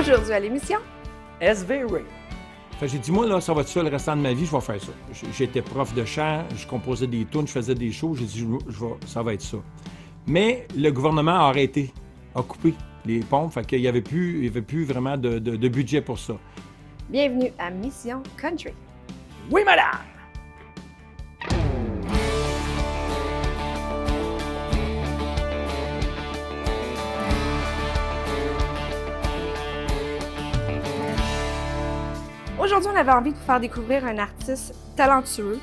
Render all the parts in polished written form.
Aujourd'hui à l'émission, SV Ray. J'ai dit, moi, là, ça va être ça le restant de ma vie, je vais faire ça. J'étais prof de chant, je composais des tunes, je faisais des shows, j'ai dit, ça va être ça. Mais le gouvernement a arrêté, a coupé les pompes, fait qu'il n'y avait plus vraiment de budget pour ça. bienvenue à Mission Country. Oui, madame! Aujourd'hui, on avait envie de vous faire découvrir un artiste talentueux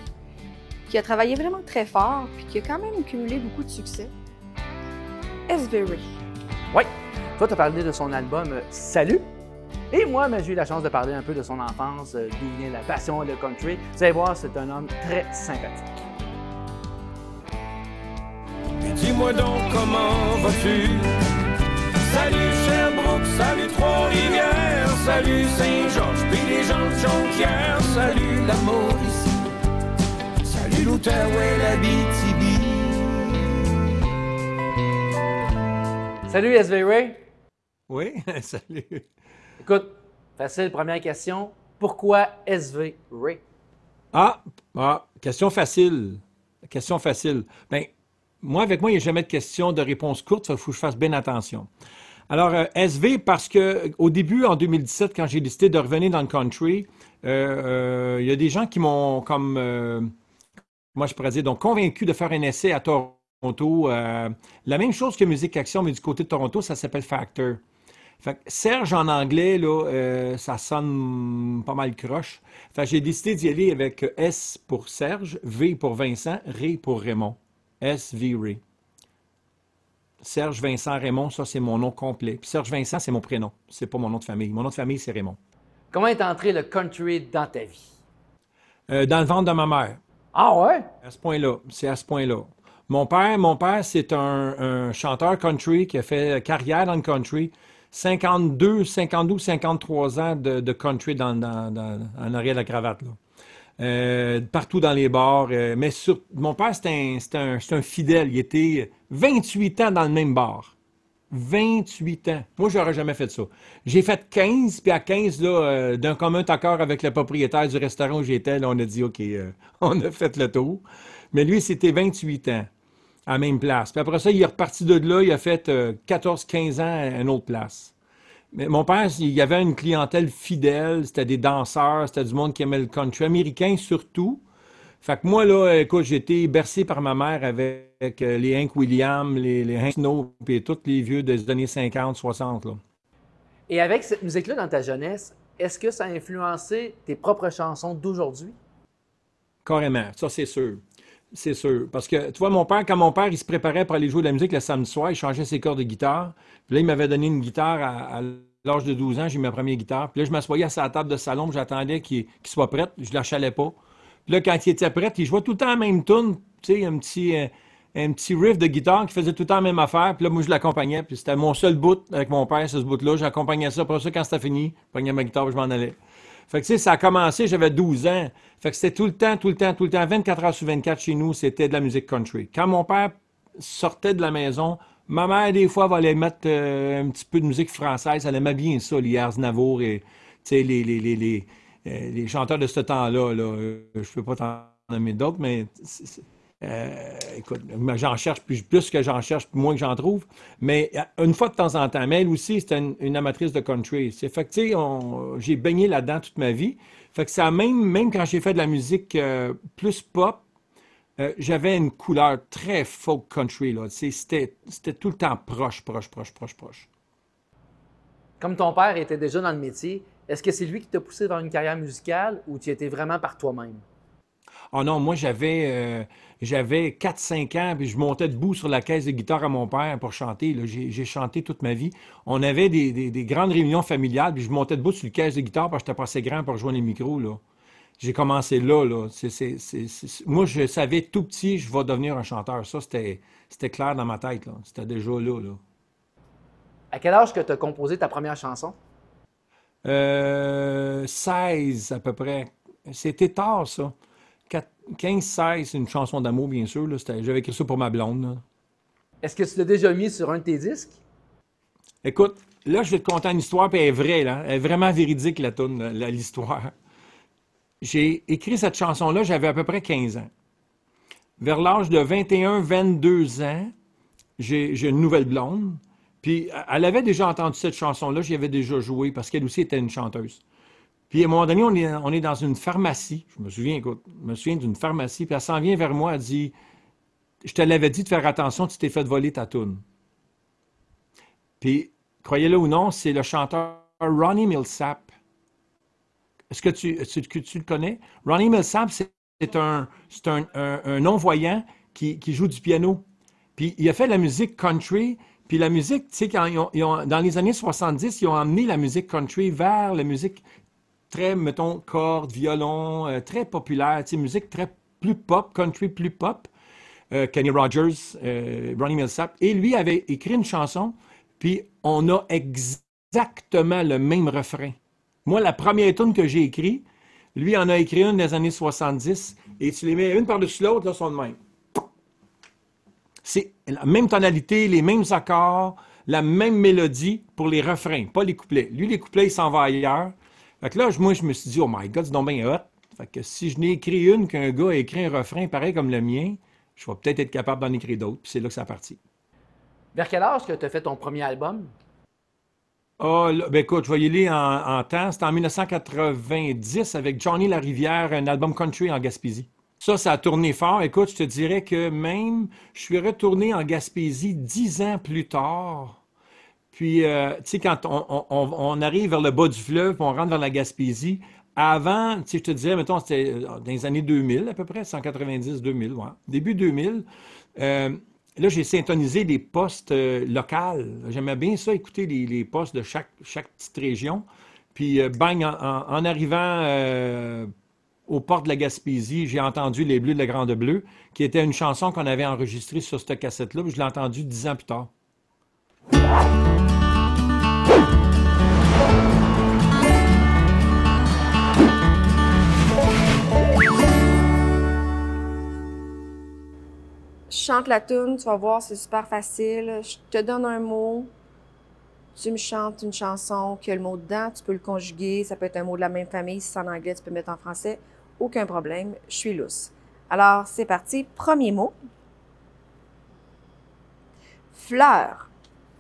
qui a travaillé vraiment très fort puis qui a quand même cumulé beaucoup de succès. SV Ray. Oui, toi, tu as parlé de son album Salut. Et moi, j'ai eu la chance de parler un peu de son enfance, d'où vient la passion de country. Vous allez voir, c'est un homme très sympathique. Dis-moi donc comment vas-tu? Salut Sherbrooke, salut Trois-Rivières, salut Saint-Georges, puis les gens de Jonquière, salut la Mauricie, salut l'Outaouais, l'Abitibi. Salut SV Ray. Oui, salut. Écoute, facile, première question. Pourquoi SV Ray? Question facile. Question facile. Bien, avec moi, il n'y a jamais de question de réponse courte, il faut que je fasse bien attention. Alors, SV, parce qu'au début, en 2017, quand j'ai décidé de revenir dans le country, il y a des gens qui m'ont, moi je pourrais dire, donc convaincu de faire un essai à Toronto. La même chose que Musique Action, mais du côté de Toronto, ça s'appelle Factor. Fait que Serge en anglais, là, ça sonne pas mal croche. Fait que j'ai décidé d'y aller avec S pour Serge, V pour Vincent, Ray pour Raymond. SV Ray. Serge Vincent Raymond, ça c'est mon nom complet. Puis Serge Vincent, c'est mon prénom. C'est pas mon nom de famille. Mon nom de famille, c'est Raymond. Comment est entré le country dans ta vie? Dans le ventre de ma mère. Ah ouais? À ce point-là. C'est à ce point-là. Mon père, c'est un chanteur country qui a fait carrière dans le country. 52, 53 ans de country en arrière de la cravate, là. Partout dans les bars. Mon père, c'était un fidèle. Il était 28 ans dans le même bar. 28 ans. Moi, j'aurais jamais fait ça. J'ai fait 15, puis à 15, là, d'un commun accord avec le propriétaire du restaurant où j'étais, là, on a dit, OK, on a fait le tour. Mais lui, c'était 28 ans à la même place. Puis après ça, il est reparti de là, il a fait 14-15 ans à une autre place. Mais mon père, il y avait une clientèle fidèle, c'était des danseurs, c'était du monde qui aimait le country américain surtout. Fait que moi, là, écoute, j'ai été bercé par ma mère avec les Hank Williams, les Hank Snow, puis tous les vieux des années 50, 60, là. Et avec cette musique-là dans ta jeunesse, est-ce que ça a influencé tes propres chansons d'aujourd'hui? Carrément, ça c'est sûr. C'est sûr. Parce que, tu vois, quand mon père, il se préparait pour aller jouer de la musique le samedi soir, il changeait ses cordes de guitare. Puis là, il m'avait donné une guitare à l'âge de 12 ans, j'ai eu ma première guitare. Puis là, je m'assoyais à sa table de salon, puis j'attendais qu'il soit prêt. Je ne l'achalais pas. Puis là, quand il était prêt, il jouait tout le temps la même tune, tu sais, un petit riff de guitare qui faisait tout le temps la même affaire. Puis là, moi, je l'accompagnais. Puis c'était mon seul bout avec mon père, ce bout-là. J'accompagnais ça. Après ça, quand c'était fini, je prenais ma guitare et je m'en allais. Fait que, tu sais, ça a commencé, j'avais 12 ans. Fait que c'était tout le temps, 24 heures sur 24 chez nous, c'était de la musique country. Quand mon père sortait de la maison, ma mère, des fois, va aller mettre un petit peu de musique française. Elle aimait bien ça, les Aznavour et, tu sais, les chanteurs de ce temps-là, là. Je ne peux pas t'en nommer d'autres, mais écoute, j'en cherche plus que j'en cherche, moins que j'en trouve. Mais une fois de temps en temps, mais elle aussi, c'était une amatrice de country. Fait que, tu sais, j'ai baigné là-dedans toute ma vie. Fait que ça, même quand j'ai fait de la musique plus pop, j'avais une couleur très folk country, là. C'était tout le temps proche. Comme ton père était déjà dans le métier, est-ce que c'est lui qui t'a poussé vers une carrière musicale ou tu étais vraiment par toi-même? Oh non, moi, j'avais 4-5 ans, puis je montais debout sur la caisse de guitare à mon père pour chanter, là. J'ai chanté toute ma vie. On avait des grandes réunions familiales, puis je montais debout sur la caisse de guitare parce que j'étais pas assez grand pour rejoindre les micros, là. J'ai commencé là, là. Moi, je savais tout petit, je vais devenir un chanteur. Ça, c'était clair dans ma tête, là. C'était déjà là, là. À quel âge que tu as composé ta première chanson? 16 à peu près. C'était tard, ça. 15-16, c'est une chanson d'amour, bien sûr, là. J'avais écrit ça pour ma blonde, là. Est-ce que tu l'as déjà mis sur un de tes disques? Écoute, là, je vais te conter une histoire, puis elle est vraie, là. Elle est vraiment véridique, la toune, l'histoire. J'ai écrit cette chanson-là, j'avais à peu près 15 ans. Vers l'âge de 21-22 ans, j'ai une nouvelle blonde. Puis elle avait déjà entendu cette chanson-là, j'y avais déjà joué parce qu'elle aussi était une chanteuse. Puis à un moment donné, on est dans une pharmacie. Je me souviens, écoute, je me souviens d'une pharmacie. Puis elle s'en vient vers moi, elle dit « Je te l'avais dit de faire attention, tu t'es fait voler ta toune. » Puis, croyez-le ou non, c'est le chanteur Ronnie Milsap. Est-ce que tu le connais? Ronnie Milsap, c'est un non-voyant qui joue du piano. Puis il a fait de la musique country. Puis la musique, tu sais, dans les années 70, ils ont amené la musique country vers la musique très, mettons, cordes, violon, très populaire, tu sais, musique très plus pop, country plus pop. Kenny Rogers, Ronnie Milsap. Et lui avait écrit une chanson, puis on a exactement le même refrain. Moi, la première tune que j'ai écrite, lui en a écrit une des années 70, et tu les mets une par-dessus l'autre, là, sont de même. C'est la même tonalité, les mêmes accords, la même mélodie pour les refrains, pas les couplets. Lui, les couplets, il s'en va ailleurs. Fait que là, moi, je me suis dit, oh my God, c'est donc bien hot. Fait que si je n'ai écrit une qu'un gars a écrit un refrain pareil comme le mien, je vais peut-être être capable d'en écrire d'autres, puis c'est là que ça a parti. Vers quel âge que tu as fait ton premier album? Ah, là, ben écoute, je vais y aller en temps. C'était en 1990 avec Johnny Larivière, un album country en Gaspésie. Ça a tourné fort. Écoute, je te dirais que même, je suis retourné en Gaspésie 10 ans plus tard. Puis, tu sais, quand on arrive vers le bas du fleuve, puis on rentre vers la Gaspésie, avant, tu sais, je te dirais, mettons, c'était dans les années 2000 à peu près, 190-2000, ouais, début 2000. Là, j'ai syntonisé des postes locales. J'aimais bien ça, écouter les postes de chaque petite région. Puis, bang, en arrivant aux portes de la Gaspésie, j'ai entendu Les Bleus de la Grande Bleue, qui était une chanson qu'on avait enregistrée sur cette cassette-là, puis je l'ai entendue 10 ans plus tard. Je chante la tune, tu vas voir, c'est super facile. Je te donne un mot, tu me chantes une chanson qui a le mot dedans, tu peux le conjuguer, ça peut être un mot de la même famille, si c'est en anglais, tu peux le mettre en français, aucun problème, je suis lousse. Alors, c'est parti, premier mot. Fleur.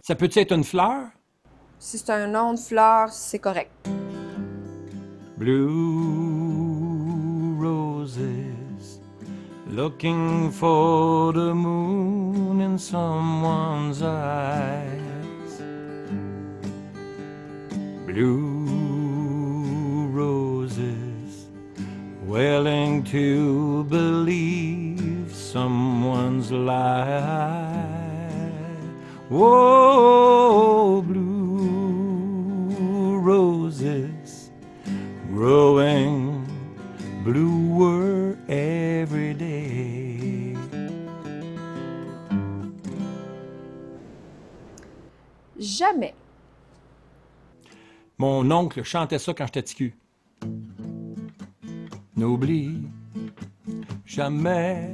Ça peut être une fleur? Si c'est un nom de fleur, c'est correct. Blue roses, looking for the moon in someone's eyes. Blue roses, willing to believe someone's lie. Whoa, blue roses, growing bluer every day. Jamais. Mon oncle chantait ça quand j'étais petit cul. N'oublie jamais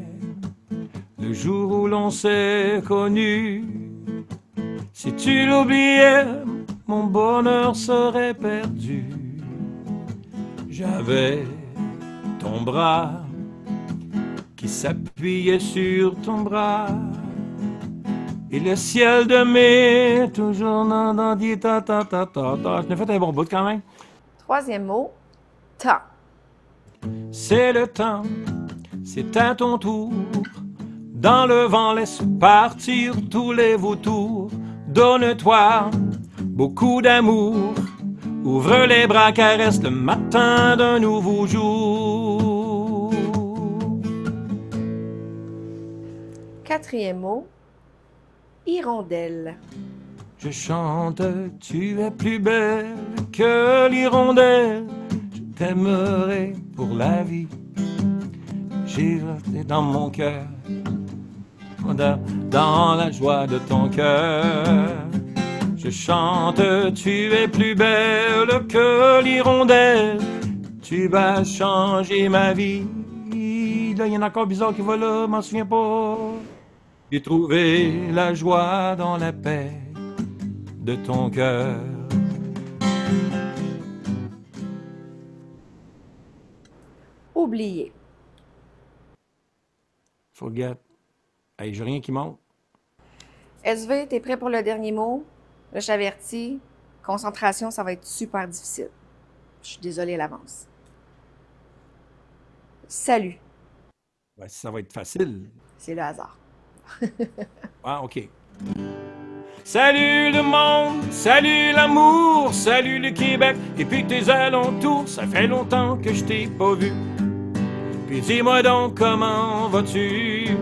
le jour où l'on s'est connu. Si tu l'oubliais, mon bonheur serait perdu. J'avais ton bras qui s'appuyait sur ton bras. Et le ciel de mai, toujours dans dit ta ta ta ta ta. Je n'ai fait un bon bout quand même. Troisième mot, temps. C'est le temps, c'est à ton tour. Dans le vent, laisse partir tous les vautours. Donne-toi beaucoup d'amour. Ouvre les bras, caresse le matin d'un nouveau jour. Quatrième mot, hirondelle. Je chante, tu es plus belle que l'hirondelle. Je t'aimerai pour la vie. J'ai dans mon cœur, dans la joie de ton cœur. Je chante, tu es plus belle que l'hirondelle. Tu vas changer ma vie. Là, il y en a encore bizarre qui va là, m'en souviens pas. J'ai trouvé la joie dans la paix de ton cœur. Oublier. Forget. Hey, j'ai rien qui monte. SV, t'es prêt pour le dernier mot? Là, je t'avertis, concentration, ça va être super difficile. Je suis désolée à l'avance. Salut. Ouais, ça va être facile. C'est le hasard. Ah, OK. Salut le monde, salut l'amour, salut le Québec, et puis tes alentours, ça fait longtemps que je t'ai pas vu. Puis dis-moi donc comment vas-tu?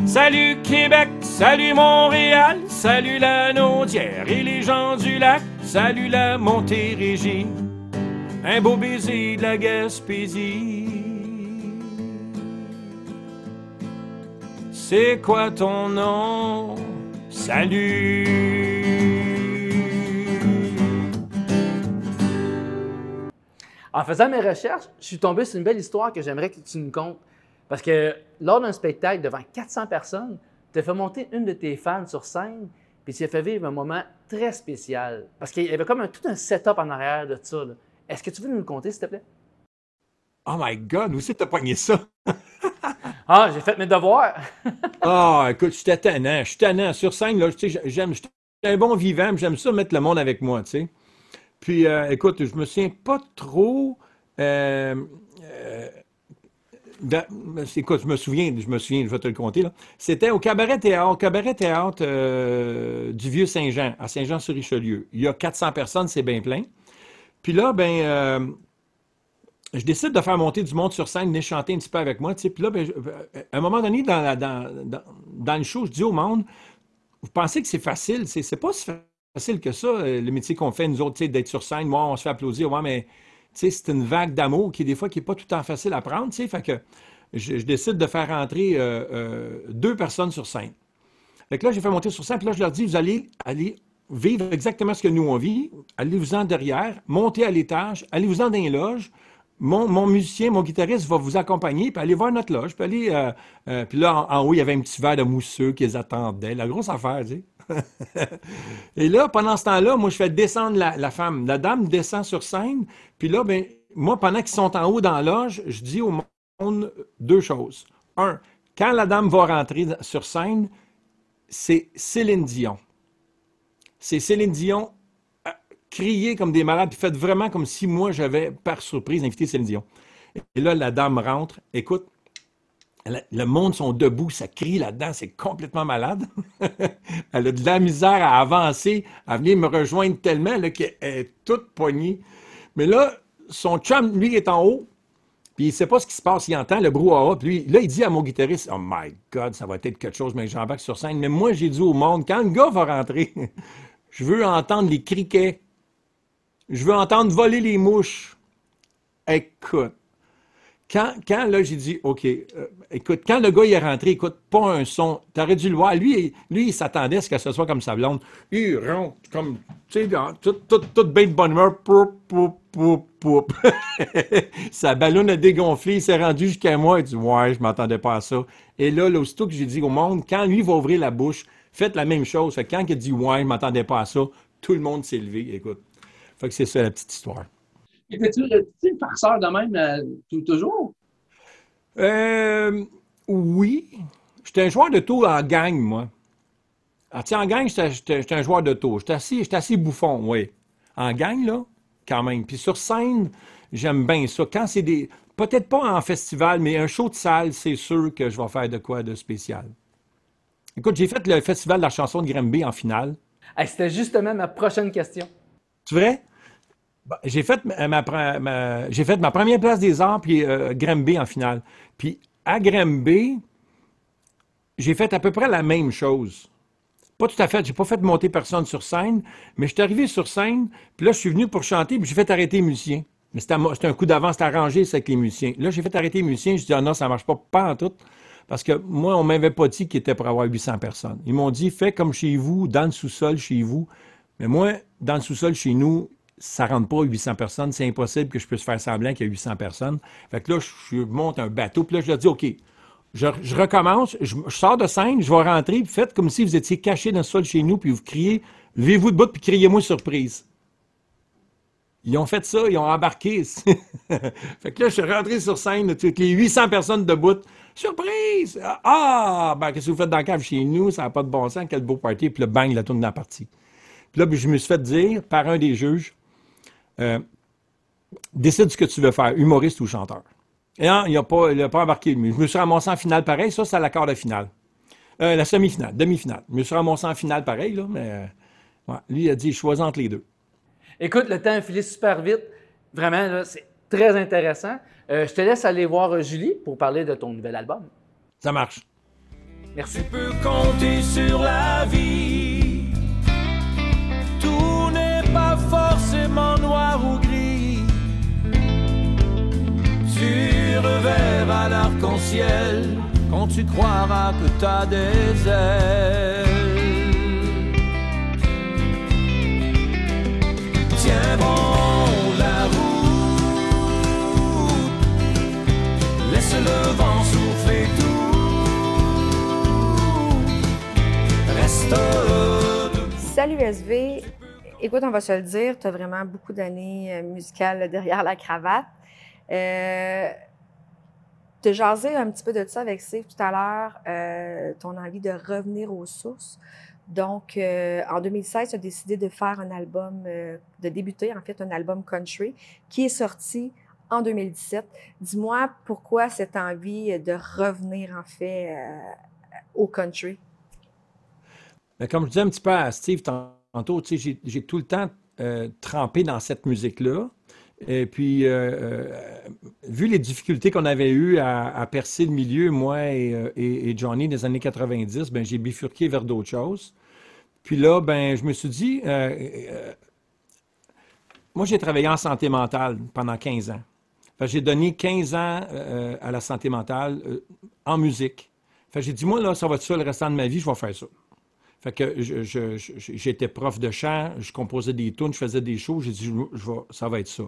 Salut Québec, salut Montréal, salut la Naudière et les gens du lac, salut la Montérégie, un beau baiser de la Gaspésie. C'est quoi ton nom? Salut! En faisant mes recherches, je suis tombé sur une belle histoire que j'aimerais que tu nous contes. Parce que lors d'un spectacle devant 400 personnes, tu as fait monter une de tes fans sur scène, puis tu as fait vivre un moment très spécial. Parce qu'il y avait comme tout un setup en arrière de ça. Est-ce que tu veux nous le conter, s'il te plaît? Oh my God, où c'est que t'as pogné ça? Ah, j'ai fait mes devoirs. Ah, écoute, je suis tannant. Sur scène, là, tu sais, je suis un bon vivant, mais j'aime ça mettre le monde avec moi, tu sais. Puis, écoute, je me souviens pas trop. Écoute, je me souviens, je vais te le conter, là. C'était au cabaret-théâtre du Vieux-Saint-Jean, à Saint-Jean-sur-Richelieu. Il y a 400 personnes, c'est bien plein. Puis là, je décide de faire monter du monde sur scène, venir chanter un petit peu avec moi, tu sais. Puis là, à un moment donné, dans le show, je dis au monde, vous pensez que c'est facile? C'est pas si facile que ça, le métier qu'on fait, nous autres, tu sais, d'être sur scène. Moi, on se fait applaudir, ouais, mais tu sais, c'est une vague d'amour qui, des fois, qui n'est pas tout le temps facile à prendre, tu sais. Fait que je décide de faire rentrer 2 personnes sur scène. Fait que là, j'ai fait monter sur scène, puis là, je leur dis, vous allez vivre exactement ce que nous, on vit. Allez-vous-en derrière, montez à l'étage, allez-vous-en dans les loges. Mon musicien, mon guitariste va vous accompagner, puis aller voir notre loge, puis aller... puis là, en haut, il y avait un petit verre de mousseux qui les attendait. La grosse affaire, tu sais. Et là, pendant ce temps-là, moi, je fais descendre la femme. La dame descend sur scène, puis là, moi, pendant qu'ils sont en haut dans la loge, je dis au monde 2 choses. 1, quand la dame va rentrer sur scène, c'est Céline Dion. C'est Céline Dion, criez comme des malades, puis faites vraiment comme si moi, j'avais, par surprise, invité Céline Dion. Et là, la dame rentre. Écoute, le monde sont debout, ça crie là-dedans, c'est complètement malade. Elle a de la misère à avancer, à venir me rejoindre tellement qu'elle est toute poignée. Mais là, son chum, lui, est en haut, puis il ne sait pas ce qui se passe, il entend le brouhaha, puis lui, là, il dit à mon guitariste, « Oh my God, ça va être quelque chose, mais j'embarque sur scène. » Mais moi, j'ai dit au monde, quand le gars va rentrer, je veux entendre les criquets. Je veux entendre voler les mouches. Écoute, quand là, j'ai dit, OK, écoute, quand le gars il est rentré, écoute, pas un son. T'aurais dû le voir. Lui il s'attendait à ce que ce soit comme sa blonde. Il rentre comme, tu sais, tout bien de bonne humeur. Poup, poup, poup, poup. Sa ballonne a dégonflé. Il s'est rendu jusqu'à moi. Il dit, ouais, je m'attendais pas à ça. Et là, aussitôt que j'ai dit au monde, quand lui va ouvrir la bouche, faites la même chose. Fait que quand il a dit, ouais, je m'attendais pas à ça, tout le monde s'est levé. Écoute. Fait que c'est ça la petite histoire. Étais-tu une farceur de même toujours? Oui. J'étais un joueur de tour en gang, moi. Alors, tu sais, en gang, j'étais un joueur de tour. J'étais assez bouffon, oui. En gang, là, quand même. Puis sur scène, j'aime bien ça. Quand c'est des... Peut-être pas en festival, mais un show de salle, c'est sûr que je vais faire de quoi de spécial. Écoute, j'ai fait le festival de la chanson de Granby en finale. Hey, c'était justement ma prochaine question. C'est vrai? J'ai fait ma première place des arts, puis Granby en finale. Puis à Granby, j'ai fait à peu près la même chose. Pas tout à fait, j'ai pas fait monter personne sur scène, mais je suis arrivé sur scène, puis là, je suis venu pour chanter, puis j'ai fait arrêter les musiciens. Mais c'était un coup d'avance, c'était arrangé, ça, avec les musiciens. Là, j'ai fait arrêter les musiciens, je dis, ah non, ça marche pas en tout. Parce que moi, on m'avait pas dit qu'il était pour avoir 800 personnes. Ils m'ont dit, fais comme chez vous, dans le sous-sol chez vous. Mais moi, dans le sous-sol chez nous, ça ne rentre pas 800 personnes. C'est impossible que je puisse faire semblant qu'il y a 800 personnes. Fait que là, je monte un bateau, puis là, je leur dis, OK, Je recommence, je sors de scène, je vais rentrer, puis faites comme si vous étiez caché dans le sol chez nous, puis vous criez, levez-vous debout, puis criez-moi surprise. Ils ont fait ça, ils ont embarqué. Fait que là, je suis rentré sur scène, toutes les 800 personnes debout. Surprise! Ah! Ben, qu'est-ce que vous faites dans la cave chez nous? Ça n'a pas de bon sens, quel beau party. Puis là, bang, la tourne dans la partie. Puis là, ben, je me suis fait dire par un des juges, décide ce que tu veux faire, humoriste ou chanteur. Et non, il n'a pas embarqué. Mais je me suis ramassé en finale pareil. Ça, c'est l'accord de finale. La semi-finale, demi-finale. Je me suis ramassé en finale pareil, là, mais ouais, lui, il a dit, choisis entre les deux. Écoute, le temps a filé super vite. Vraiment, là, c'est très intéressant. Je te laisse aller voir Julie pour parler de ton nouvel album. Ça marche. Merci. Tu peux compter sur la vie. Tout n'est pas forcément noir ou gris. Tu reverras l'arc-en-ciel quand tu croiras que t'as des ailes. Tiens bon la route, laisse le vent souffler tout, reste debout. Salut SV. Écoute, on va se le dire, tu as vraiment beaucoup d'années musicales derrière la cravate. Tu as jasé un petit peu de ça avec Steve tout à l'heure, ton envie de revenir aux sources. Donc, en 2016, tu as décidé de faire un album, de débuter en fait un album country qui est sorti en 2017. Dis-moi pourquoi cette envie de revenir en fait au country? Mais comme je disais un petit peu à Steve tantôt, tu sais, j'ai tout le temps trempé dans cette musique-là. Et puis, vu les difficultés qu'on avait eues à percer le milieu, moi et Johnny, des années 90, ben, j'ai bifurqué vers d'autres choses. Puis là, ben, je me suis dit, moi, j'ai travaillé en santé mentale pendant 15 ans. Fait que j'ai donné 15 ans à la santé mentale en musique. Fait que j'ai dit, moi, là, ça va être ça le restant de ma vie, je vais faire ça. Fait que j'étais prof de chant, je composais des tunes, je faisais des shows, j'ai dit, ça va être ça.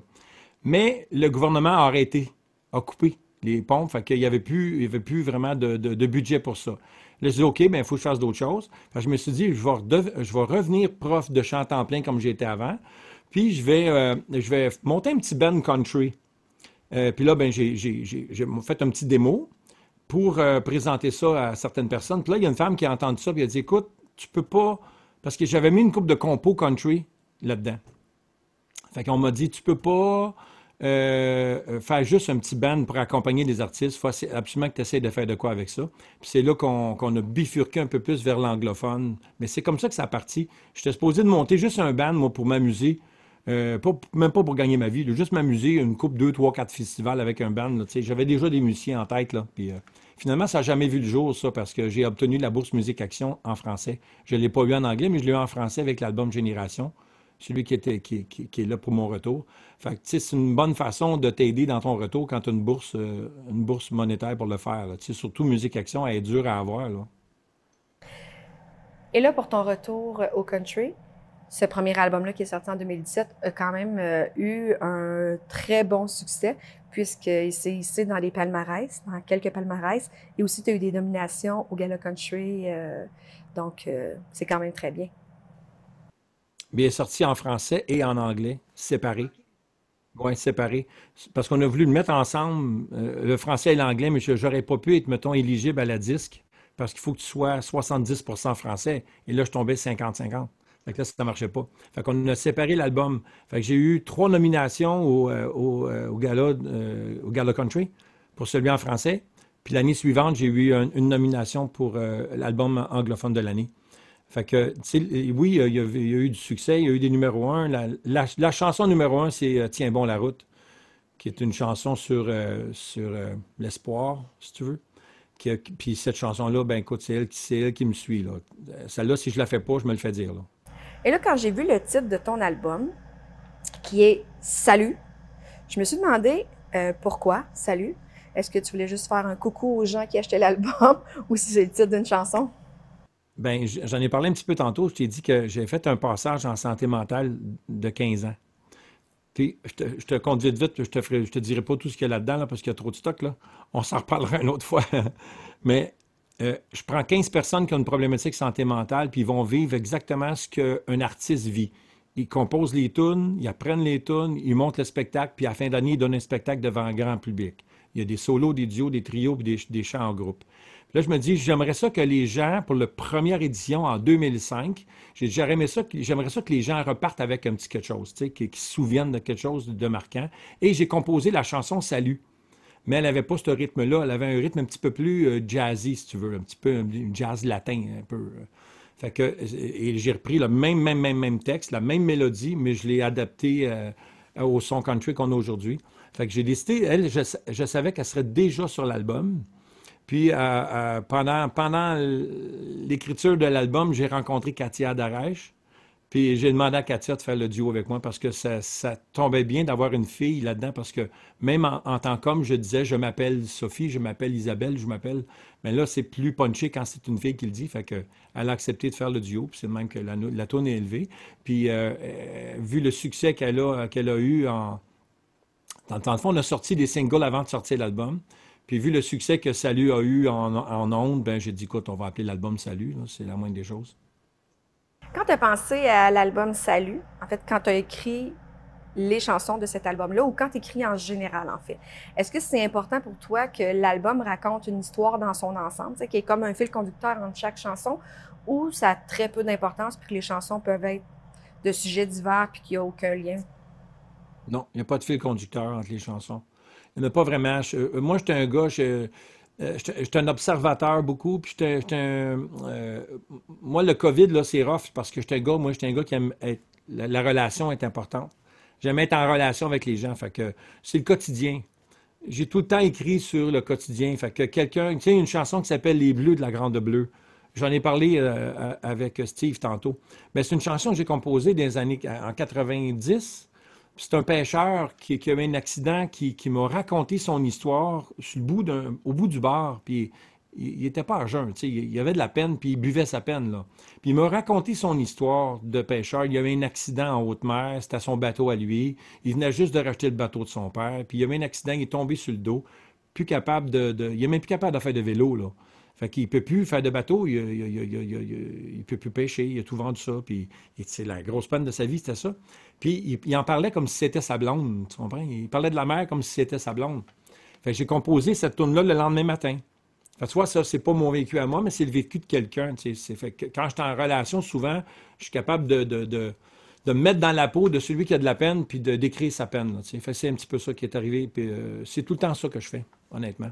Mais le gouvernement a arrêté, a coupé les pompes, fait qu'il n'y avait plus vraiment de budget pour ça. Là, je dis, OK, bien, il faut que je fasse d'autres choses. Fait que je me suis dit, je vais revenir prof de chant à temps plein comme j'étais avant, puis je vais monter un petit band country. Puis là, ben, j'ai fait un petit démo pour présenter ça à certaines personnes. Puis là, il y a une femme qui a entendu ça, puis elle a dit, écoute, tu peux pas... Parce que j'avais mis une couple de compos country là-dedans. Fait qu'on m'a dit, tu peux pas faire juste un petit band pour accompagner les artistes. Il faut absolument que tu essaies de faire de quoi avec ça. Puis c'est là qu'on a bifurqué un peu plus vers l'anglophone. Mais c'est comme ça que ça a parti. J'étais supposé de monter juste un band, moi, pour m'amuser. Même pas pour gagner ma vie, là, juste m'amuser, une coupe, 2, 3, 4 festivals avec un band. Là, j'avais déjà des musiciens en tête. Là, puis, finalement, ça n'a jamais vu le jour, ça, parce que j'ai obtenu la bourse Musique Action en français. Je ne l'ai pas eu en anglais, mais je l'ai eu en français avec l'album Génération, celui qui est là pour mon retour. Fait que, c'est une bonne façon de t'aider dans ton retour quand tu as une bourse monétaire pour le faire. Là. Surtout Musique Action, elle est dure à avoir. Là. Et là, pour ton retour au country, ce premier album-là qui est sorti en 2017 a quand même eu un très bon succès puisqu'il s'est hissé dans les palmarès, dans quelques palmarès. Et aussi, tu as eu des nominations au Gala Country. Donc, c'est quand même très bien. Bien sorti en français et en anglais, séparés. Oui, séparés. Parce qu'on a voulu le mettre ensemble, le français et l'anglais, mais j'aurais pas pu être, mettons, éligible à la disque parce qu'il faut que tu sois 70% français. Et là, je tombais 50-50. Fait que là, ça ne marchait pas. Fait qu'on a séparé l'album. Fait que j'ai eu 3 nominations au Gala Country pour celui en français. Puis l'année suivante, j'ai eu une nomination pour l'album anglophone de l'année. Fait que, oui, il y a eu du succès, il y a eu des numéros 1. La chanson numéro 1, c'est Tiens bon la route, qui est une chanson sur l'espoir, si tu veux. Puis cette chanson-là, ben écoute, c'est elle qui me suit. Là. Celle-là, si je la fais pas, je me le fais dire. Là. Et là, quand j'ai vu le titre de ton album, qui est Salut, je me suis demandé pourquoi Salut. Est-ce que tu voulais juste faire un coucou aux gens qui achetaient l'album ou si c'est le titre d'une chanson? Bien, j'en ai parlé un petit peu tantôt. Je t'ai dit que j'ai fait un passage en santé mentale de 15 ans. Puis, je te compte vite, vite, je te dirai pas tout ce qu'il y a là-dedans, là, parce qu'il y a trop de stock, là. On s'en reparlera une autre fois. Mais je prends 15 personnes qui ont une problématique santé mentale, puis ils vont vivre exactement ce qu'un artiste vit. Ils composent les tunes, ils apprennent les tunes, ils montent le spectacle, puis à la fin d'année, ils donnent un spectacle devant un grand public. Il y a des solos, des duos, des trios, puis des chants en groupe. Puis là, je me dis, j'aimerais ça que les gens, pour la première édition en 2005, j'aimerais ça que les gens repartent avec un petit quelque chose, tu sais, qui se souviennent de quelque chose de marquant. Et j'ai composé la chanson Salut. Mais elle n'avait pas ce rythme-là. Elle avait un rythme un petit peu plus jazzy, si tu veux, un petit peu un jazz latin, un peu. Fait que, et j'ai repris le même texte, la même mélodie, mais je l'ai adapté au son country qu'on a aujourd'hui. Fait que j'ai décidé, elle, je savais qu'elle serait déjà sur l'album. Puis pendant l'écriture de l'album, j'ai rencontré Katia Darèche. Puis j'ai demandé à Katia de faire le duo avec moi parce que ça tombait bien d'avoir une fille là-dedans parce que même en tant qu'homme, je disais, je m'appelle Sophie, je m'appelle Isabelle, je m'appelle... Mais là, c'est plus punché quand c'est une fille qui le dit. Fait que elle a accepté de faire le duo, puis c'est de même que la tourne est élevée. Puis vu le succès qu'elle a eu dans le fond, on a sorti des singles avant de sortir l'album. Puis vu le succès que Salut a eu en ondes, ben j'ai dit, écoute, on va appeler l'album Salut, là, c'est la moindre des choses. Quand tu as pensé à l'album Salut, en fait, quand tu as écrit les chansons de cet album-là, ou quand tu écris en général, en fait, est-ce que c'est important pour toi que l'album raconte une histoire dans son ensemble, qui est comme un fil conducteur entre chaque chanson, ou ça a très peu d'importance, puis que les chansons peuvent être de sujets divers, puis qu'il n'y a aucun lien? Non, il n'y a pas de fil conducteur entre les chansons. Il n'y en a pas vraiment. Moi, j'étais un gars, j'étais un observateur beaucoup, puis moi, le COVID, là, c'est rough parce que j'étais un gars qui aime être... La relation est importante. J'aime être en relation avec les gens, fait que c'est le quotidien. J'ai tout le temps écrit sur le quotidien, fait que quelqu'un... Tu sais, une chanson qui s'appelle Les Bleus de la Grande Bleue. J'en ai parlé avec Steve tantôt. Mais c'est une chanson que j'ai composée dans les années... en 90. C'est un pêcheur qui a eu un accident qui m'a raconté son histoire au bout du bar. Puis il n'était pas à jeun, tu sais, il avait de la peine, puis il buvait sa peine, là. Puis il m'a raconté son histoire de pêcheur. Il y avait un accident en haute mer, c'était son bateau à lui. Il venait juste de racheter le bateau de son père. Puis il y avait un accident, il est tombé sur le dos, plus capable il est même plus capable de faire de vélo, là. Fait qu'il ne peut plus faire de bateau, il ne peut plus pêcher, il a tout vendu ça. Puis c'est la grosse peine de sa vie, c'était ça. Puis il en parlait comme si c'était sa blonde, tu comprends? Il parlait de la mer comme si c'était sa blonde. Fait que j'ai composé cette tune-là le lendemain matin. Fait que tu vois, ça, c'est pas mon vécu à moi, mais c'est le vécu de quelqu'un. Tu sais. Fait que quand je suis en relation, souvent, je suis capable de me mettre dans la peau de celui qui a de la peine, puis de décrire sa peine. Là, tu sais. Fait que c'est un petit peu ça qui est arrivé, puis c'est tout le temps ça que je fais, honnêtement.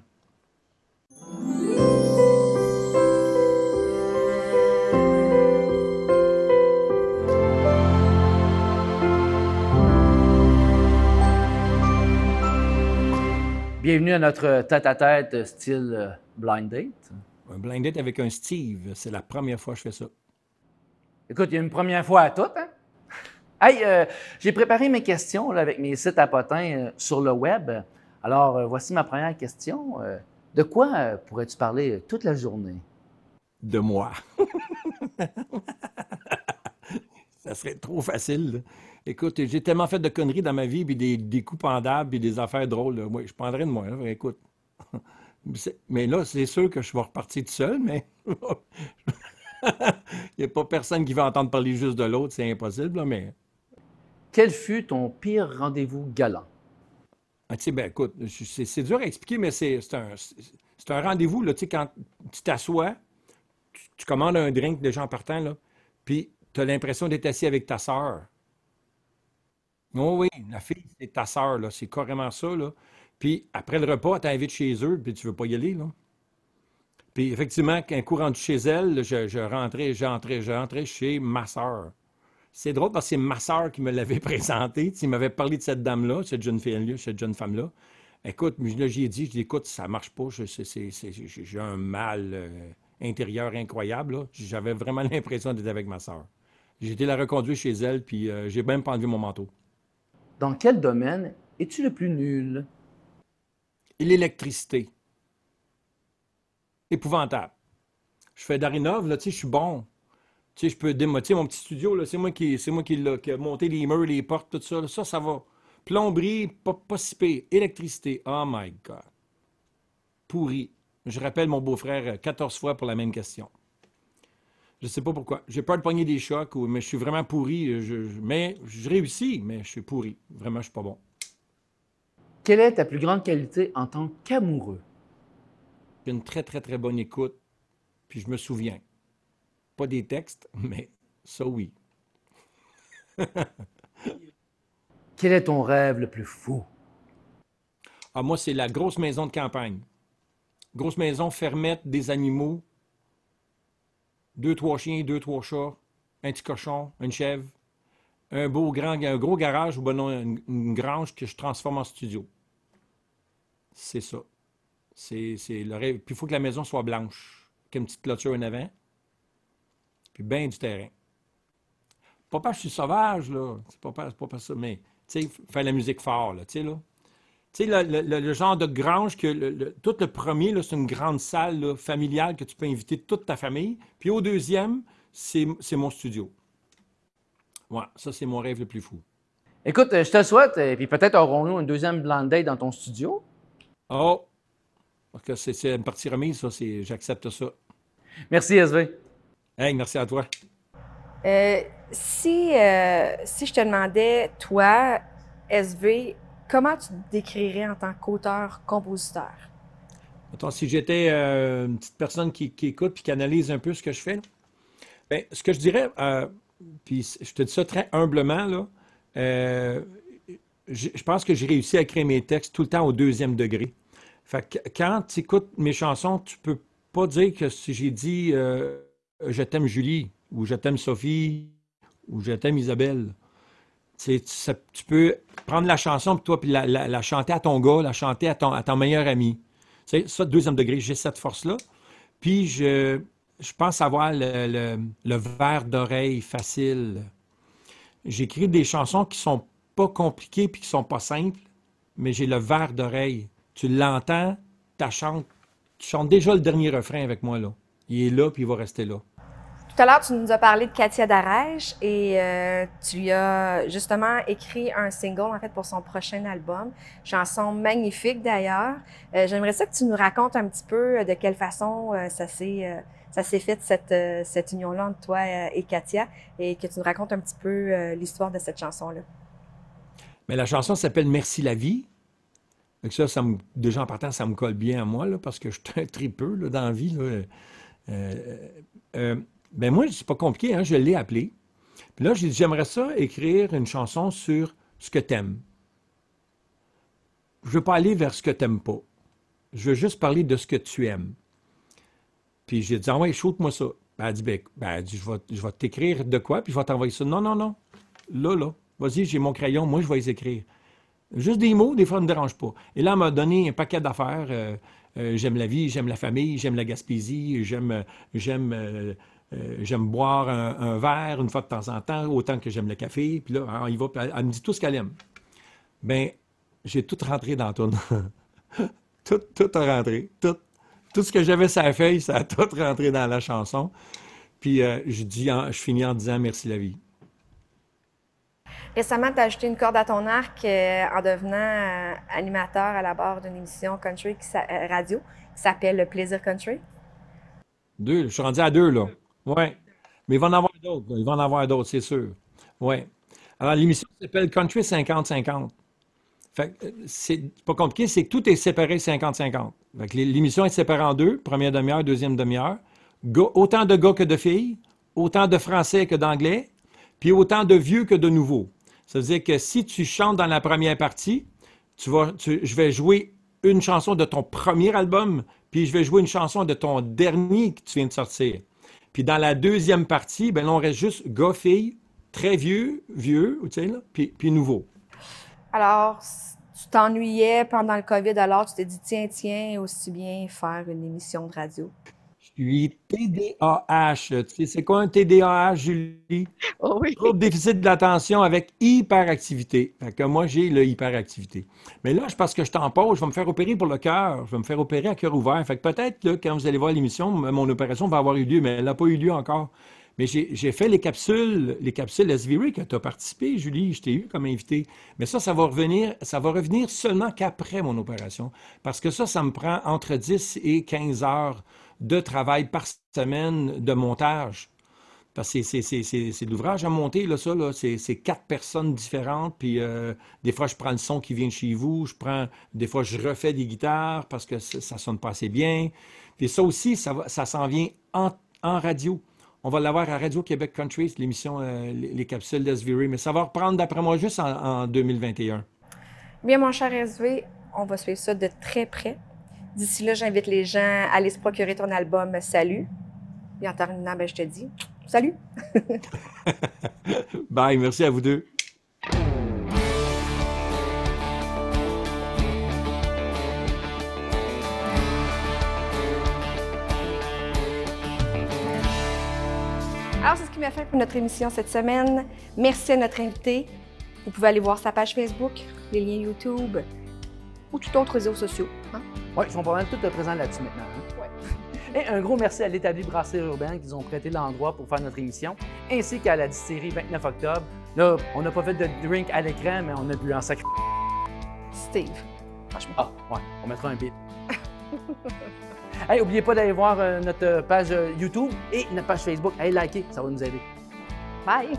Bienvenue à notre tête-à-tête style blind date. Un blind date avec un Steve, c'est la première fois que je fais ça. Écoute, il y a une première fois à tout, hein? Hey, j'ai préparé mes questions là, avec mes sites à potins sur le web. Alors, voici ma première question. De quoi pourrais-tu parler toute la journée? De moi. Ça serait trop facile, là. Écoute, j'ai tellement fait de conneries dans ma vie, puis des coups pendables, puis des affaires drôles. Là. Moi, je prendrais de moi. Là. Écoute. Mais là, c'est sûr que je vais repartir tout seul, mais il n'y a pas personne qui va entendre parler juste de l'autre. C'est impossible, là, mais... Quel fut ton pire rendez-vous galant? Ah, tu sais, ben écoute, c'est dur à expliquer, mais c'est un rendez-vous, là, tu sais, quand tu t'assois, tu commandes un drink déjà en partant, là, puis tu as l'impression d'être assis avec ta sœur. Oh oui, la fille, c'est ta sœur, là, c'est carrément ça, là. Puis après le repas, elle t'invite chez eux, puis tu veux pas y aller, là. Puis effectivement, un coup rendu chez elle, je rentrais chez ma sœur. C'est drôle parce que c'est ma sœur qui me l'avait présenté. Il m'avait parlé de cette dame-là, cette jeune fille-là, cette jeune femme-là. Écoute, là, j'ai dit, écoute, ça marche pas, j'ai un mal intérieur incroyable, là. J'avais vraiment l'impression d'être avec ma sœur. J'ai été la reconduire chez elle, puis j'ai même pas enlevé mon manteau. Dans quel domaine es-tu le plus nul? Et l'électricité. Épouvantable. Je fais d'Arinov, là, tu sais, je suis bon. Tu sais, je peux démotir mon petit studio, là, c'est moi qui a monté les murs, les portes, tout ça. Là, ça va. Plomberie, pas si pire. Électricité, oh my God. Pourri. Je rappelle mon beau-frère 14 fois pour la même question. Je ne sais pas pourquoi. J'ai peur de pogner des chocs, mais je suis vraiment pourri. Mais je réussis, mais je suis pourri. Vraiment, je suis pas bon. Quelle est ta plus grande qualité en tant qu'amoureux? J'ai une très, très, très bonne écoute, puis je me souviens. Pas des textes, mais ça, oui. Quel est ton rêve le plus fou? Ah, moi, c'est la grosse maison de campagne. Grosse maison, fermette, des animaux, 2, 3 chiens, 2, 3 chats, un petit cochon, une chèvre, un gros garage, ou ben non, une grange que je transforme en studio. C'est ça. C'est le rêve. Puis il faut que la maison soit blanche, avec une petite clôture en avant, puis bien du terrain. Pas parce que je suis sauvage, là. C'est pas ça, mais, tu sais, faire la musique fort, là, tu sais, là. Tu sais, le genre de grange que tout le premier, là, c'est une grande salle là, familiale que tu peux inviter toute ta famille. Puis au deuxième, c'est mon studio. Ouais, ça, c'est mon rêve le plus fou. Écoute, je te le souhaite, et puis peut-être aurons-nous une deuxième blind date dans ton studio. Oh! Parce que c'est une partie remise, ça, j'accepte ça. Merci, SV. Hey, merci à toi. Si je te demandais, toi, SV, comment tu te décrirais en tant qu'auteur-compositeur? Attends, si j'étais une petite personne qui écoute et qui analyse un peu ce que je fais, bien, ce que je dirais, puis je te dis ça très humblement, là, je pense que j'ai réussi à écrire mes textes tout le temps au 2e degré. Fait que quand tu écoutes mes chansons, tu peux pas dire que si j'ai dit je t'aime Julie, ou je t'aime Sophie, ou je t'aime Isabelle. Tu peux prendre la chanson puis la chanter à ton gars, la chanter à ton meilleur ami. Tu sais, ça, 2e degré, j'ai cette force-là. Puis je pense avoir le verre d'oreille facile. J'écris des chansons qui sont pas compliquées puis qui sont pas simples, mais j'ai le verre d'oreille. Tu l'entends, tu chantes déjà le dernier refrain avec moi, là. Il est là puis il va rester là. Tout à l'heure, tu nous as parlé de Katia Darèche et tu lui as justement écrit un single, en fait, pour son prochain album. Chanson magnifique, d'ailleurs. J'aimerais ça que tu nous racontes un petit peu de quelle façon ça s'est fait, cette union-là entre toi et Katia, et que tu nous racontes un petit peu l'histoire de cette chanson-là. Mais la chanson s'appelle « Merci la vie ». Donc ça, déjà en partant, ça me colle bien à moi, là, parce que je suis un tripeux là, dans la vie. Ben moi, c'est pas compliqué, hein, je l'ai appelé. Puis là, j'ai dit, j'aimerais ça écrire une chanson sur ce que t'aimes. Je veux pas aller vers ce que t'aimes pas. Je veux juste parler de ce que tu aimes. Puis j'ai dit, ah ouais, shoot-moi ça. Ben, elle dit, elle dit, je vais t'écrire de quoi, puis je vais t'envoyer ça. Non, non, non. Là. Vas-y, j'ai mon crayon, moi, je vais les écrire. Juste des mots, des fois, ça ne me dérange pas. Et là, elle m'a donné un paquet d'affaires. J'aime la vie, j'aime la famille, j'aime la Gaspésie, j'aime boire un verre une fois de temps en temps, autant que j'aime le café. Puis là, elle me dit tout ce qu'elle aime. Bien, j'ai tout rentré dans la toune. tout a rentré. Tout ce que j'avais sur la feuille, ça a tout rentré dans la chanson. Puis je finis en disant merci la vie. Récemment, tu as ajouté une corde à ton arc en devenant animateur à la barre d'une émission country radio qui s'appelle Le Plaisir Country. Je suis rendu à 2, là. Oui. Mais il va en avoir d'autres. Il va en avoir d'autres, c'est sûr. Oui. Alors, l'émission s'appelle Country 50-50. Fait que c'est pas compliqué, c'est que tout est séparé 50-50. Fait que l'émission est séparée en 2, première demi-heure, deuxième demi-heure. Autant de gars que de filles, autant de français que d'anglais, puis autant de vieux que de nouveaux. Ça veut dire que si tu chantes dans la première partie, je vais jouer une chanson de ton premier album, puis je vais jouer une chanson de ton dernier que tu viens de sortir. Puis dans la deuxième partie, ben là, on reste juste gars, filles, très vieux, tu sais, là, puis nouveau. Alors, tu t'ennuyais pendant le COVID, alors tu t'es dit, tiens, aussi bien faire une émission de radio. Je suis TDAH. Tu sais, c'est quoi un TDAH, Julie? Oh oui. Trouble déficit de l'attention avec hyperactivité. Fait que moi, j'ai le hyperactivité. Mais là, parce que je t'en pose, je vais me faire opérer pour le cœur. Je vais me faire opérer à cœur ouvert. Fait que peut-être, là, quand vous allez voir l'émission, mon opération va avoir eu lieu, mais elle n'a pas eu lieu encore. Mais j'ai fait les capsules SVRE que tu as participé, Julie, je t'ai eu comme invité. Mais ça va revenir seulement qu'après mon opération. Parce que ça me prend entre 10 et 15 heures de travail par semaine de montage. Parce que c'est de l'ouvrage à monter, là, ça, là. C'est 4 personnes différentes. Puis des fois, je prends le son qui vient de chez vous. Des fois, je refais des guitares parce que ça sonne pas assez bien. Puis ça aussi, ça s'en vient en radio. On va l'avoir à Radio-Québec Country, l'émission Les capsules d'SVRE. Mais ça va reprendre, d'après moi, juste en 2021. Bien, mon cher SV, on va suivre ça de très près. D'ici là, j'invite les gens à aller se procurer ton album Salut. Et en terminant, je te dis salut! Bye, merci à vous deux. Alors, c'est ce qui m'a fait pour notre émission cette semaine. Merci à notre invité. Vous pouvez aller voir sa page Facebook, les liens YouTube ou tout autre réseaux sociaux. Hein? Oui, ils sont pas mal tous présents là-dessus maintenant. Hein? Ouais. Et un gros merci à l'Établi Brasserie Urbaine qui nous ont prêté l'endroit pour faire notre émission, ainsi qu'à la distillerie 29 octobre. Là, on n'a pas fait de drink à l'écran, mais on a bu en sacré. Steve, franchement. Ah, ouais, on mettra un beat. Hey, n'oubliez pas d'aller voir notre page YouTube et notre page Facebook. Allez liker, ça va nous aider. Bye!